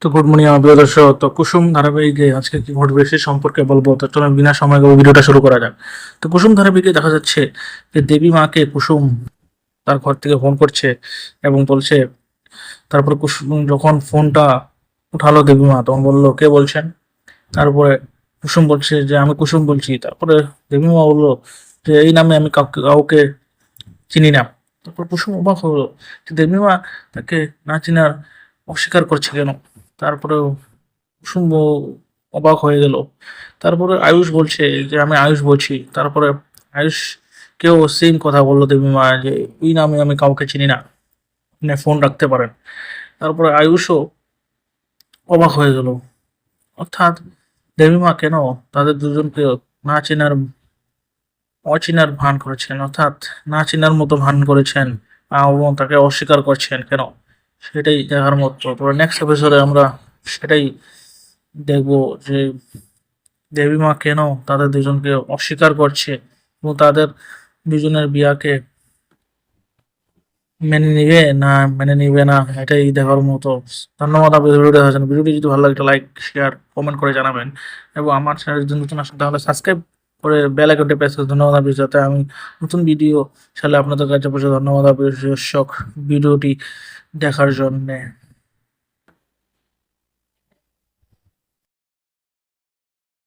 তো good morning আমার প্রিয় দর্শক। তো কুসুম ধারাবাহিকে আজকে কি ঘটবে সে সম্পর্কে বলবো। তো চলুন বিনা সময় ভিডিওটা শুরু করা যাক। তো কুসুম ধারাবাহিকে দেখা যাচ্ছে যে দেবী মাকে কুসুম তার ঘর থেকে ফোন করছে এবং বলছে। তারপরে কুসুম যখন ফোনটা উঠালো দেবী মা তখন বললো কে বলছেন। তারপরে কুসুম বলছে যে আমি কুসুম বলছি। তারপরে দেবী মা বললো যে এই নামে আমি কাউকে কাউকে চিনি না। তারপর কুসুম অবাক হলো যে দেবী মা তাকে না চিনার অস্বীকার করছে কেন। তারপরে কুসুম অবাক হয়ে গেল। তারপরে আয়ুষ বলছে যে আমি আয়ুষ বলছি। তারপরে আয়ুষ কেউ সেম কথা বললো দেবী মা যে ওই নামে আমি কাউকে চিনি না, আপনি ফোন রাখতে পারেন। তারপরে আয়ুষও অবাক হয়ে গেল। অর্থাৎ দেবী মা কেন তাদের দুজনকে না চেনার অচেনার ভান করেছেন, অর্থাৎ না চেনার মতো ভান করেছেন এবং তাকে অস্বীকার করছেন কেন, সেটাই দেখার মতো। তারপরে নেক্সট এপিসোডে আমরা সেটাই দেখবো যে দেবী মা কেন তাদের দুজনকে অস্বীকার করছে এবং তাদের দুজনের বিয়াকে মেনে নিবে না মেনে নিবে না, এটাই দেখার মতো। ধন্যবাদ আপনাদের ভিডিওটা দেখার জন্য। ভিডিওটি যদি ভালো লাগে একটা লাইক শেয়ার কমেন্ট করে জানাবেন এবং আমার চ্যানেল যদি নতুন আসেন তাহলে সাবস্ক্রাইব করে বেল আইকনটি প্রেস করে ধন্যবাদ আপনি, যাতে আমি নতুন ভিডিও চাইলে আপনাদের কাছে পৌঁছে। ধন্যবাদ আপনি দর্শক ভিডিওটি দেখার জন্যে।